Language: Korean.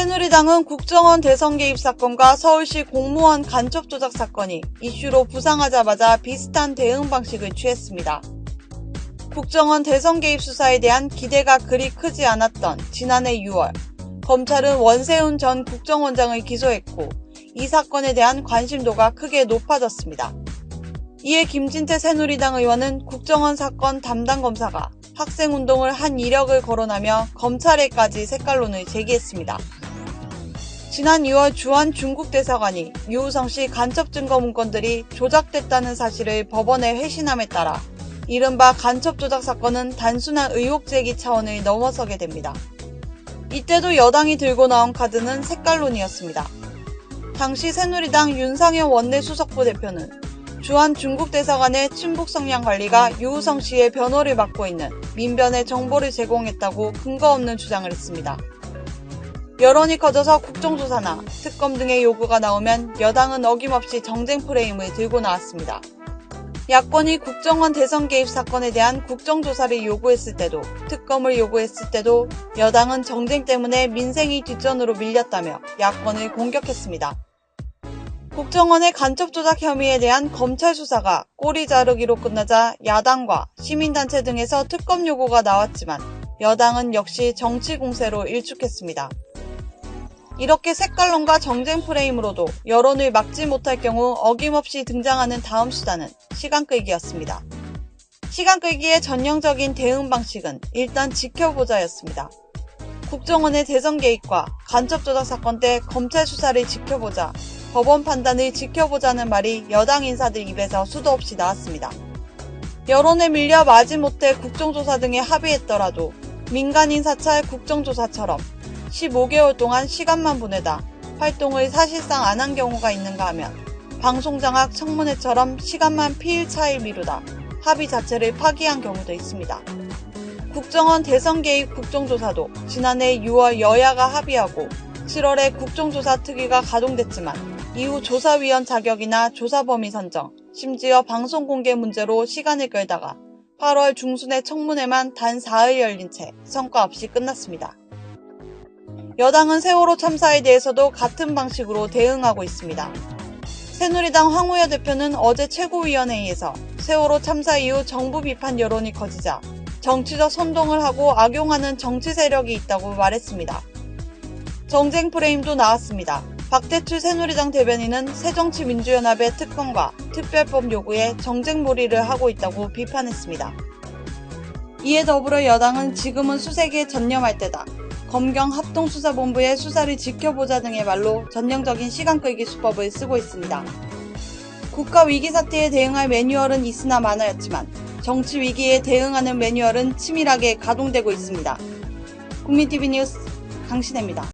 새누리당은 국정원 대선 개입 사건과 서울시 공무원 간첩 조작 사건이 이슈로 부상하자마자 비슷한 대응 방식을 취했습니다. 국정원 대선 개입 수사에 대한 기대가 그리 크지 않았던 지난해 6월, 검찰은 원세훈 전 국정원장을 기소했고 이 사건에 대한 관심도가 크게 높아졌습니다. 이에 김진태 새누리당 의원은 국정원 사건 담당 검사가 학생운동을 한 이력을 거론하며 검찰에까지 색깔론을 제기했습니다. 지난 2월 주한 중국 대사관이 유우성 씨 간첩 증거 문건들이 조작됐다는 사실을 법원에 회신함에 따라 이른바 간첩 조작 사건은 단순한 의혹 제기 차원을 넘어서게 됩니다. 이때도 여당이 들고 나온 카드는 색깔론이었습니다. 당시 새누리당 윤상현 원내수석부 대표는 주한 중국 대사관의 친북 성향 관리가 유우성 씨의 변호를 맡고 있는 민변에 정보를 제공했다고 근거 없는 주장을 했습니다. 여론이 커져서 국정조사나 특검 등의 요구가 나오면 여당은 어김없이 정쟁 프레임을 들고 나왔습니다. 야권이 국정원 대선 개입 사건에 대한 국정조사를 요구했을 때도 특검을 요구했을 때도 여당은 정쟁 때문에 민생이 뒷전으로 밀렸다며 야권을 공격했습니다. 국정원의 간첩 조작 혐의에 대한 검찰 수사가 꼬리 자르기로 끝나자 야당과 시민단체 등에서 특검 요구가 나왔지만 여당은 역시 정치 공세로 일축했습니다. 이렇게 색깔론과 정쟁 프레임으로도 여론을 막지 못할 경우 어김없이 등장하는 다음 수단은 시간 끌기였습니다. 시간 끌기의 전형적인 대응 방식은 일단 지켜보자였습니다. 국정원의 대선 개입과 간첩 조작 사건 때 검찰 수사를 지켜보자, 법원 판단을 지켜보자는 말이 여당 인사들 입에서 수도 없이 나왔습니다. 여론에 밀려 마지못해 국정조사 등에 합의했더라도 민간인 사찰 국정조사처럼 15개월 동안 시간만 보내다 활동을 사실상 안 한 경우가 있는가 하면 방송장악 청문회처럼 시간만 피일차일 미루다 합의 자체를 파기한 경우도 있습니다. 국정원 대선 개입 국정조사도 지난해 6월 여야가 합의하고 7월에 국정조사 특위가 가동됐지만 이후 조사위원 자격이나 조사 범위 선정, 심지어 방송 공개 문제로 시간을 끌다가 8월 중순에 청문회만 단 4일 열린 채 성과 없이 끝났습니다. 여당은 세월호 참사에 대해서도 같은 방식으로 대응하고 있습니다. 새누리당 황우여 대표는 어제 최고위원회의에서 세월호 참사 이후 정부 비판 여론이 커지자 정치적 선동을 하고 악용하는 정치 세력이 있다고 말했습니다. 정쟁 프레임도 나왔습니다. 박대출 새누리당 대변인은 새정치민주연합의 특검과 특별법 요구에 정쟁몰이를 하고 있다고 비판했습니다. 이에 더불어 여당은 지금은 수색에 전념할 때다, 검경 합동수사본부의 수사를 지켜보자 등의 말로 전형적인 시간 끌기 수법을 쓰고 있습니다. 국가 위기 사태에 대응할 매뉴얼은 있으나 마나였지만 정치 위기에 대응하는 매뉴얼은 치밀하게 가동되고 있습니다. 국민TV 뉴스 강신혜입니다.